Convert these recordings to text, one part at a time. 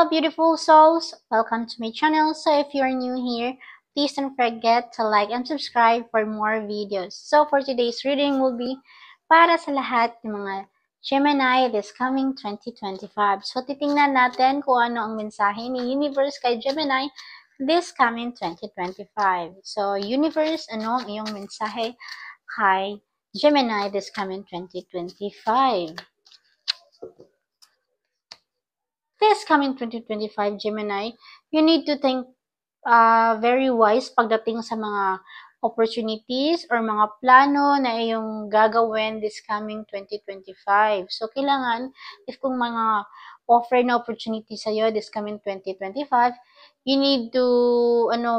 Hello beautiful souls! Welcome to my channel. So if you're new here, please don't forget to like and subscribe for more videos. So for today's reading will be para sa lahat ng mga Gemini this coming 2025. So titingnan natin kung ano ang mensahe ni Universe kay Gemini this coming 2025. So Universe, ano ang iyong mensahe kay Gemini this coming 2025? This coming 2025, Gemini, you need to think very wise pagdating sa mga opportunities or mga plano na iyong gagawin this coming 2025. So, kailangan, if kung mga offer na opportunity sa'yo this coming 2025, you need to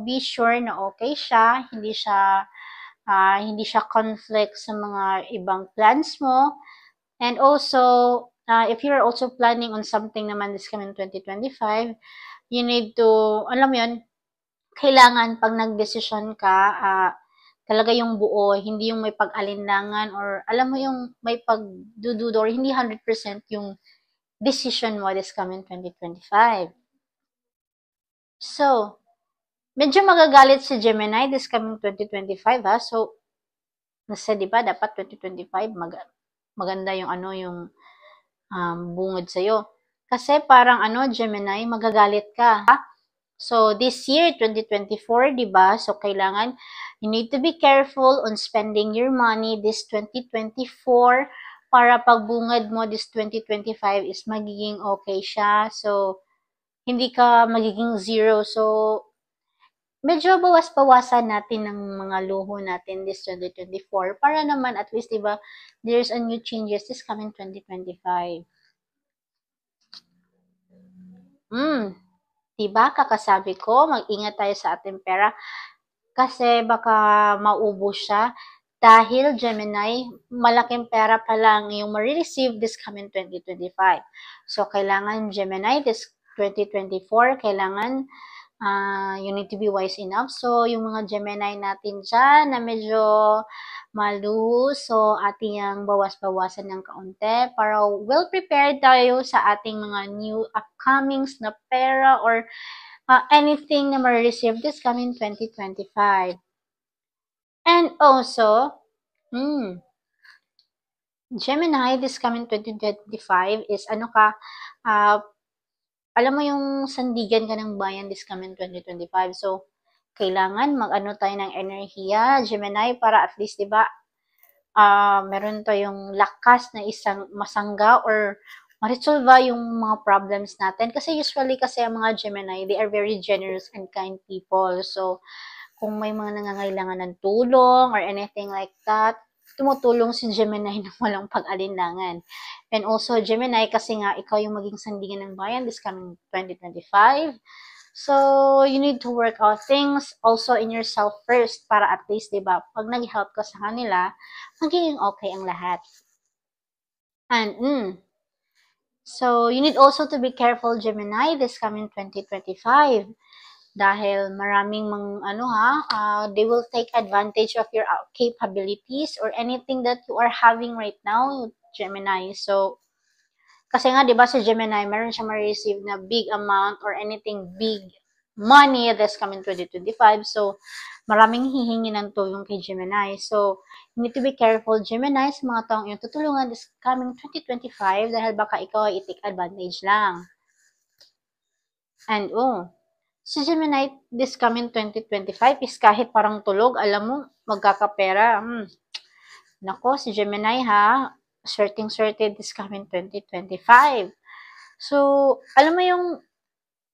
be sure na okay siya, hindi siya conflict sa mga ibang plans mo. And also, if you're also planning on something naman this coming 2025, you need to, alam mo yun, kailangan pag nagdesisyon ka, talaga yung buo, hindi yung may pag-alinlangan or alam mo yung may pagdududo or hindi 100% yung decision mo this coming 2025. So, medyo magagalit si Gemini this coming 2025 ha. So, nasa diba dapat 2025 maganda yung bungod sa'yo. Kasi parang Gemini, magagalit ka. So, this year, 2024, diba? So, kailangan, you need to be careful on spending your money this 2024 para pagbungad mo this 2025 is magiging okay siya. So, hindi ka magiging zero. So, medyo bawas-bawasan natin ng mga luho natin this 2024 para naman at least, diba, there's a new changes this coming 2025. Diba, kakasabi ko, mag-ingat tayo sa ating pera kasi baka maubos siya dahil Gemini, malaking pera pa lang yung ma-receive this coming 2025. So, kailangan Gemini, this 2024, kailangan you need to be wise enough. So, yung mga Gemini natin dyan na medyo maluho, so ating ang bawas-bawasan ng kaunti para well prepared tayo sa ating mga new upcomings na pera or anything na ma-receive this coming 2025. And also, Gemini, this coming 2025 is alam mo yung sandigan ka ng bayan this coming 2025. So, kailangan tayo ng enerhiya, Gemini, para at least, diba, meron tayong lakas na isang masangga or ma-resolve yung mga problems natin. Kasi usually kasi ang mga Gemini, they are very generous and kind people. So, kung may mga nangangailangan ng tulong or anything like that, tumutulong si Gemini ng walang pag-alinlangan. And also, Gemini, kasi nga, ikaw yung maging sandigan ng bayan this coming 2025. So, you need to work out things also in yourself first para at least, diba, pag nag-help ka sa kanila, magiging okay ang lahat. And, so, you need also to be careful, Gemini, this coming 2025. Dahil maraming they will take advantage of your capabilities or anything that you are having right now, Gemini. So, kasi nga, diba, sa Gemini, meron siya ma-receive na big amount or anything big money this coming 2025. So, maraming hihingi ng tulong kay Gemini. So, you need to be careful, Gemini, sa mga taong yung tutulungan this coming 2025 dahil baka ikaw ay i-take advantage lang. And, si Gemini, this coming 2025 is kahit parang tulog, alam mo, magkakapera. Nako, si Gemini ha, swerte this coming 2025. So, alam mo yung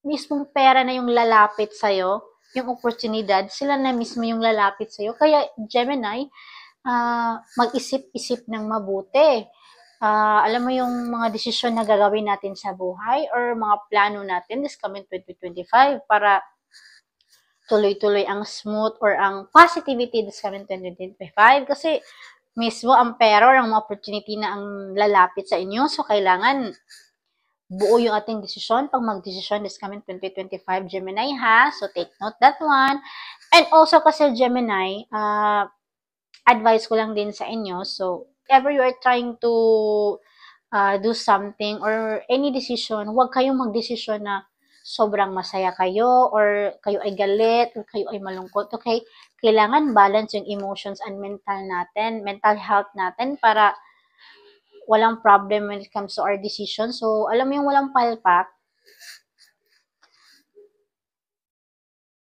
mismong pera na yung lalapit sa'yo, yung oportunidad, sila na mismo yung lalapit sa'yo. Kaya, Gemini, mag-isip-isip ng mabuti. Alam mo yung mga desisyon na gagawin natin sa buhay or mga plano natin this coming 2025 para tuloy-tuloy ang smooth or ang positivity this coming 2025 kasi mismo ang pera or ang opportunity na ang lalapit sa inyo. So, kailangan buo yung ating desisyon pag mag-desisyon this coming 2025 Gemini ha. So, take note that one. And also kasi Gemini, advice ko lang din sa inyo. So, ever you are trying to do something or any decision, huwag kayong magdesisyon na sobrang masaya kayo, or kayo ay galit, or kayo ay malungkot, okay? Kailangan balance yung emotions and mental health natin para walang problem when it comes to our decision. So, alam mo yung walang palpak.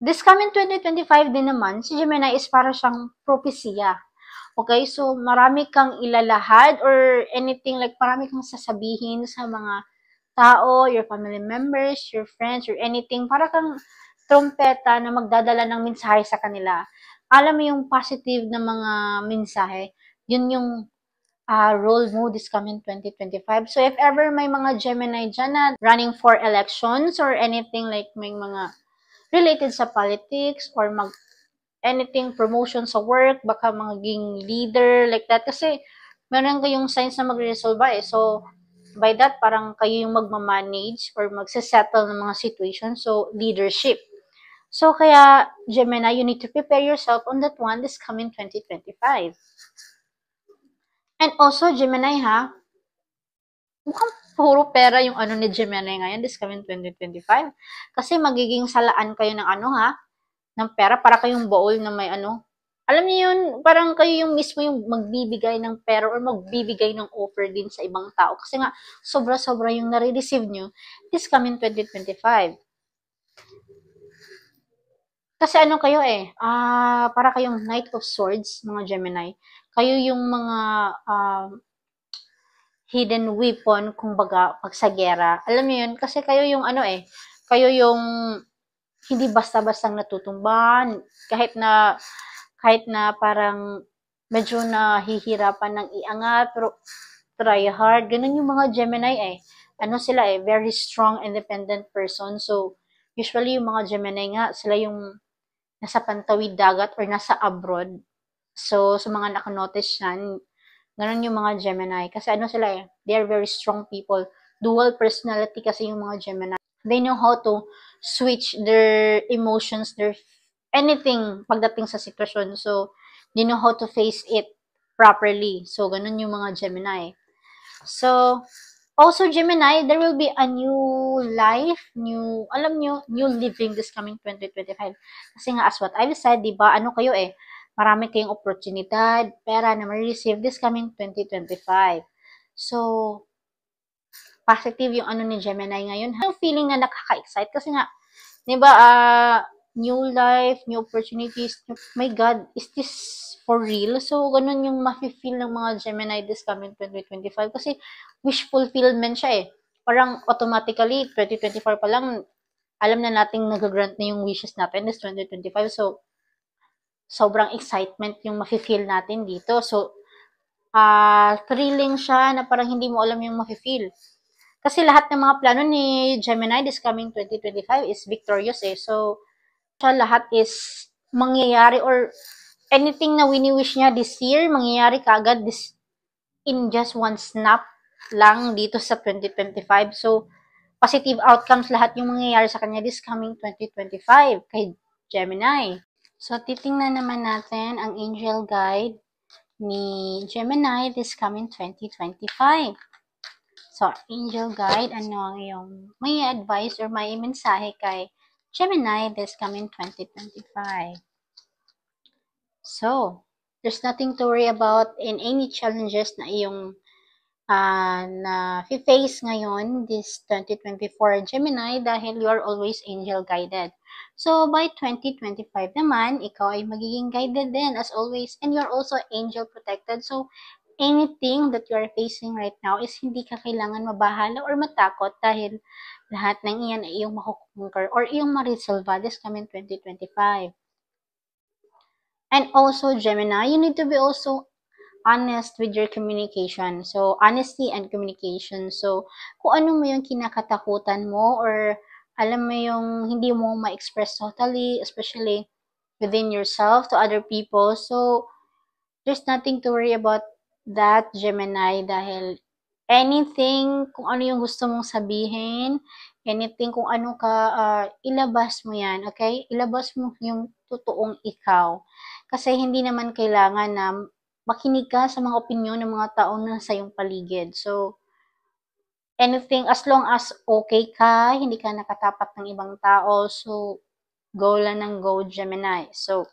This coming 2025 din naman, si Gemini is para siyang propesya. Okay? So, marami kang ilalahad or anything, like marami kang sasabihin sa mga tao, your family members, your friends, or anything. Para kang trumpeta na magdadala ng mensahe sa kanila. Alam mo yung positive na mga mensahe, yun yung role mo this coming 2025. So, if ever may mga Gemini dyan na running for elections or anything, like may mga related sa politics or anything, promotion sa work, baka maging leader, like that. Kasi, meron kayong signs na magre-resolve eh. So, by that, parang kayo yung magmamanage or magsasettle ng mga situation. So, leadership. So, kaya, Gemini, you need to prepare yourself on that one this coming 2025. And also, Gemini, ha, mukhang puro pera yung ano ni Gemini ngayon this coming 2025. Kasi magiging salaan kayo ng ano, ha, ng pera, para kayong bowl na may ano. Alam niyo yun, parang kayo yung mismo yung magbibigay ng pera or magbibigay ng offer din sa ibang tao. Kasi nga, sobra-sobra yung nare-receive nyo this coming 2025. Kasi ano kayo eh, para kayong Knight of Swords, mga Gemini. Kayo yung mga hidden weapon, kumbaga, pag sa gera. Alam niyo yun, kasi kayo yung ano eh, kayo yung hindi basta-bastang natutumban, kahit na parang medyo nahihirapan ng iangat, pero try hard. Ganun yung mga Gemini eh. Ano sila eh, very strong, independent person. So, usually yung mga Gemini nga, sila yung nasa pantawid dagat or nasa abroad. So, sa mga nakanotice yan, ganun yung mga Gemini. Kasi ano sila eh, they are very strong people. Dual personality kasi yung mga Gemini. They know how to switch their emotions, their anything pagdating sa sitwasyon. So, they know how to face it properly. So, ganun yung mga Gemini. So, also Gemini, there will be a new life, alam nyo, new living this coming 2025. Kasi nga, as what I've said, diba, ano kayo eh, marami kayong oportunidad, pera na ma-receive this coming 2025. So, positive yung ano ni Gemini ngayon. Yung feeling na nakaka-excite kasi nga, 'di ba, new life, new opportunities. My God, is this for real? So, ganun yung mafe-feel ng mga Gemini this coming 2025 kasi wish fulfillment siya eh. Parang automatically 2024 pa lang alam na nating nag-grant na yung wishes natin this 2025. So, sobrang excitement yung mafe-feel natin dito. So, thrilling siya na parang hindi mo alam yung mafe-feel. Kasi lahat ng mga plano ni Gemini this coming 2025 is victorious eh. So, siya lahat is mangyayari, or anything na wini-wish niya this year, mangyayari kaagad this in just one snap lang dito sa 2025. So, positive outcomes lahat yung mangyayari sa kanya this coming 2025 kay Gemini. So, titingnan naman natin ang angel guide ni Gemini this coming 2025. So, angel guide, ano ang iyong may advice or may mensahe kay Gemini this coming 2025? So, there's nothing to worry about in any challenges na iyong na face ngayon this 2024 Gemini, dahil you are always angel guided. So, by 2025 naman, ikaw ay magiging guided din as always, and you're also angel protected. So, anything that you are facing right now is hindi ka kailangan mabahala or matakot, dahil lahat ng iyan ay iyong makukonquer or iyong ma-resolve this coming 2025. And also, Gemini, you need to be also honest with your communication. So, honesty and communication. So, kung ano mo yung kinakatakutan mo, or alam mo yung hindi mo ma-express totally, especially within yourself to other people. So, there's nothing to worry about that, Gemini, dahil anything, kung ano yung gusto mong sabihin, anything, kung ano ka, ilabas mo yan, okay? Ilabas mo yung totoong ikaw. Kasi hindi naman kailangan na makinig ka sa mga opinyon ng mga tao na sa iyong paligid. So, anything, as long as okay ka, hindi ka nakatapat ng ibang tao, so go lang ng go, Gemini. So,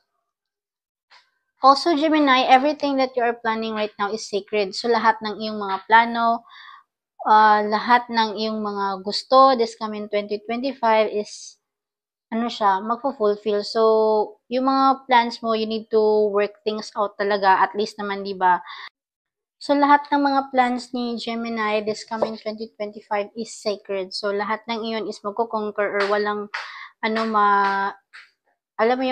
also, Gemini, everything that you are planning right now is sacred. So, lahat ng iyong mga plano, lahat ng iyong mga gusto this coming 2025 is ano siya, magfo-fulfill. So, yung mga plans mo, you need to work things out talaga, at least naman, di ba? So, lahat ng mga plans ni Gemini this coming 2025 is sacred. So, lahat ng iyon is magko-conquer or walang, ano, alam mo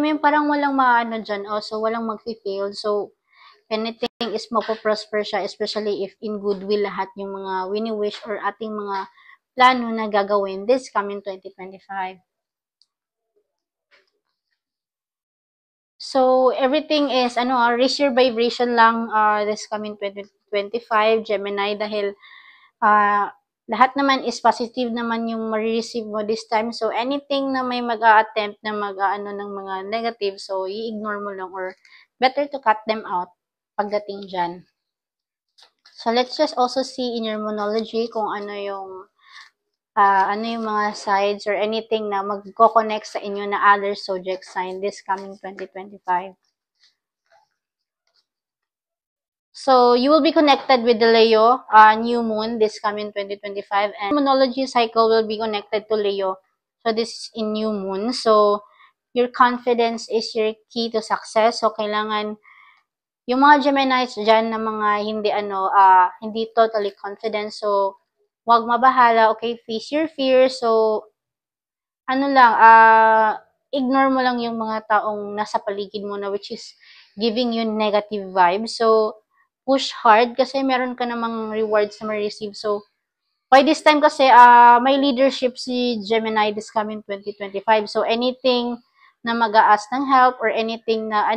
yung parang walang maano dyan, also walang mag-fail. So, anything is mapoprosper siya, especially if in goodwill lahat yung mga wini-wish or ating mga plano na gagawin this coming 2025. So, everything is, raise your vibration lang this coming 2025, Gemini, dahil lahat naman is positive naman yung ma-receive mo this time. So, anything na may mag-a-attempt na mag-aano ng mga negative, so, i-ignore mo lang or better to cut them out pagdating dyan. So, let's just also see in your monology kung ano yung mga sides or anything na magko-connect sa inyo na other zodiac sign this coming 2025. So, you will be connected with the Leo new moon this coming 2025, and monology cycle will be connected to Leo. So, this is in new moon. So, your confidence is your key to success. So, kailangan yung mga Geminis dyan na mga hindi totally confident. So, wag mabahala. Okay, face your fear. So, ignore mo lang yung mga taong nasa paligid mo na which is giving you negative vibes. So, push hard kasi meron ka namang rewards na ma-receive. So, by this time kasi, may leadership si Gemini this coming 2025. So, anything na mag-a-ask ng help or anything na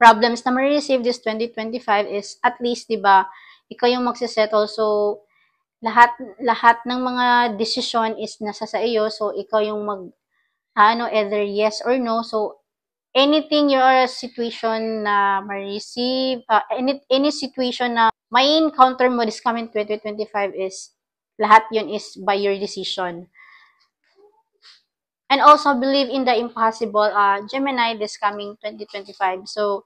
problems na ma-receive this 2025 is at least, di ba, ikaw yung magsisettle. So, lahat ng mga decision is nasa sa iyo. So, ikaw yung either yes or no. So, anything your situation na ma-receive, any situation na may encounter mo this coming 2025 is, lahat yun is by your decision. And also, believe in the impossible, Gemini, this coming 2025. So,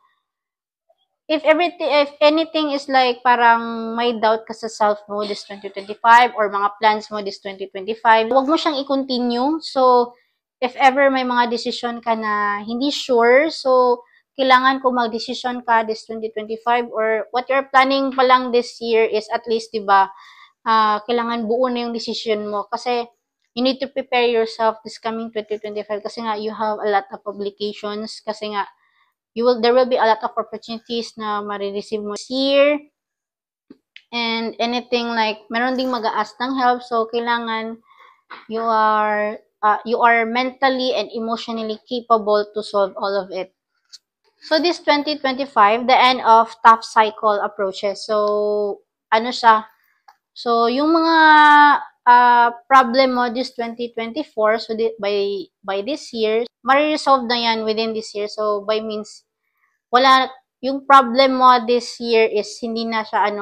if anything is like parang may doubt ka sa self mo this 2025 or mga plans mo this 2025, wag mo siyang i-continue. So, if ever may mga decision ka na hindi sure, so, kailangan kung mag-decision ka this 2025 or what you're planning pa lang this year is at least, di ba, kailangan buo na yung decision mo kasi you need to prepare yourself this coming 2025 kasi nga you have a lot of obligations kasi nga there will be a lot of opportunities na marireceive mo this year and anything like meron ding mag-a-ask ng help, so kailangan you are mentally and emotionally capable to solve all of it. So this 2025, the end of tough cycle approaches. So so yung mga problem mo this 2024, so by this year, mariresolve na yan within this year. So by means yung problem mo this year is hindi na siya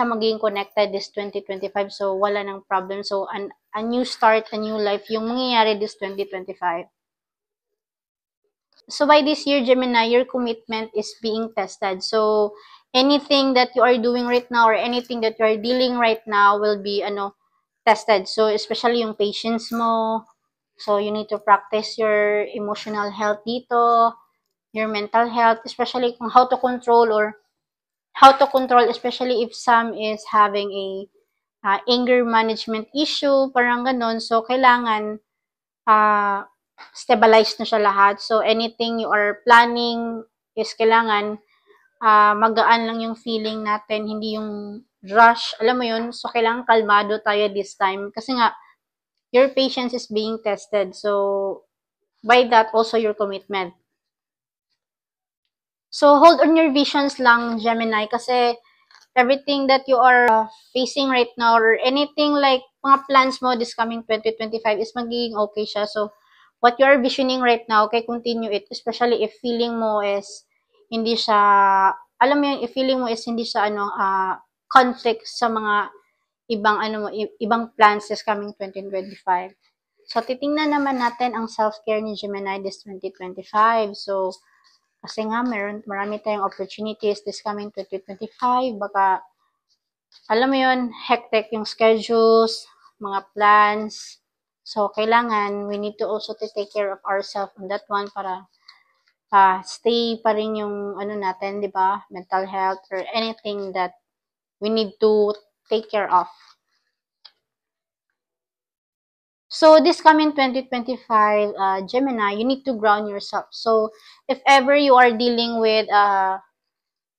magiging connected this 2025. So, wala nang problem. So, a new start, a new life yung mangyayari this 2025. So, by this year, Gemini, your commitment is being tested. So, anything that you are doing right now or anything that you are dealing right now will be, tested. So, especially yung patience mo. So, you need to practice your emotional health dito, your mental health, especially kung how to control, especially if some is having a anger management issue, parang ganon. So, kailangan stabilize na siya lahat. So, anything you are planning is kailangan magaan lang yung feeling natin, hindi yung rush. Alam mo yun? So, kailangan kalmado tayo this time. Kasi nga, your patience is being tested. So, by that, also your commitment. So, hold on your visions lang, Gemini, kasi everything that you are facing right now or anything like mga plans mo this coming 2025 is magiging okay siya. So, what you are visioning right now, okay, continue it. Especially if feeling mo is hindi siya, alam mo yung feeling mo is hindi siya conflict sa mga ibang ibang plans this coming 2025. So titingnan naman natin ang self-care ni Gemini this 2025. So kasi nga marami tayong opportunities this coming 2025. Baka alam mo yun, hectic yung schedules, mga plans. So, kailangan, we need to also to take care of ourselves on that one para stay pa rin yung natin, di ba? Mental health or anything that we need to take care of. So, this coming 2025, Gemini, you need to ground yourself. So, if ever you are dealing with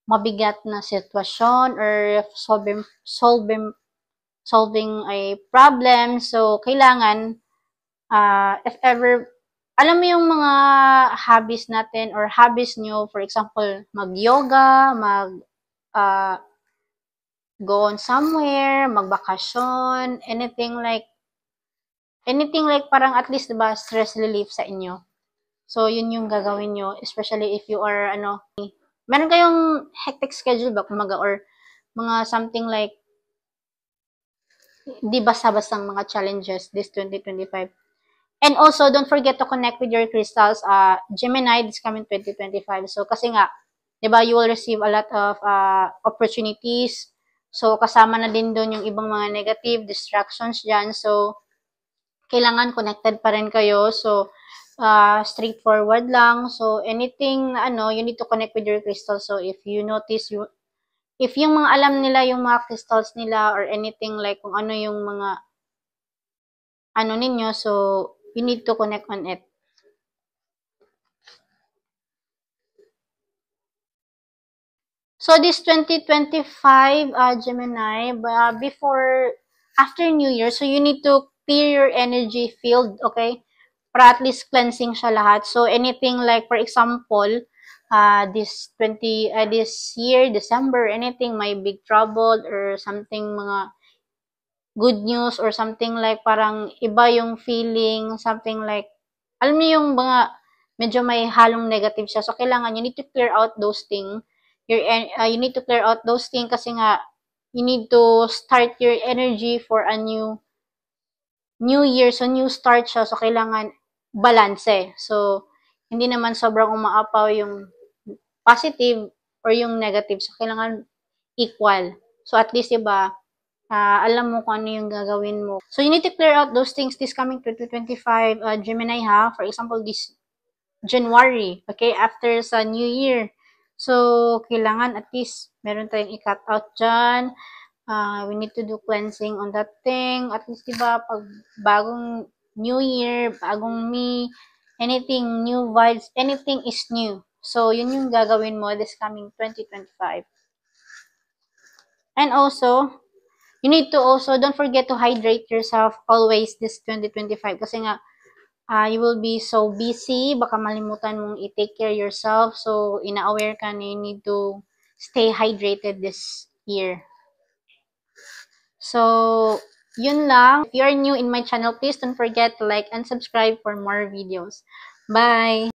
mabigat na sitwasyon or solving a problem. So, kailangan, if ever, alam mo yung mga hobbies natin or hobbies nyo, for example, mag-yoga, uh, go on somewhere, magbakasyon, anything like parang at least, diba, stress relief sa inyo. So, yun yung gagawin nyo, especially if you are, meron kayong hectic schedule ba, kumaga, or mga something like, di basta-bastang mga challenges this 2025. And also, don't forget to connect with your crystals. Gemini, this coming 2025. So, kasi nga, di ba, you will receive a lot of opportunities. So, kasama na din doon yung ibang mga negative distractions dyan. So, kailangan connected pa rin kayo. So, straightforward lang. So, anything, you need to connect with your crystals. So, if you notice, if yung mga alam nila yung mga crystals nila or anything like kung ano yung mga ninyo, so you need to connect on it. So this 2025 Gemini, after New Year, so you need to clear your energy field, okay? Para at least cleansing siya lahat. So anything like, for example, this year, December, anything may big trouble or something, mga good news or something like parang iba yung feeling, something like, alam niyo yung mga medyo may halong negative siya. So, kailangan you need to clear out those things. You need to clear out those things kasi nga, you need to start your energy for a new year. So, new start siya. So, kailangan balance. So, hindi naman sobrang umaapaw yung positive or yung negative. So, kailangan equal. So, at least, diba, alam mo kung ano yung gagawin mo. So, you need to clear out those things this coming 2025 Gemini, ha? For example, this January, okay? After sa New Year. So, kailangan at least meron tayong i-cut out dyan. We need to do cleansing on that thing. At least, diba, pag bagong New Year, bagong me, anything, new vibes, anything is new. So, yun yung gagawin mo this coming 2025. And also, you need to also, don't forget to hydrate yourself always this 2025 kasi nga, you will be so busy, baka malimutan mong i-take care yourself. So, ina-aware ka na you need to stay hydrated this year. So, yun lang. If you're new in my channel, please don't forget to like and subscribe for more videos. Bye!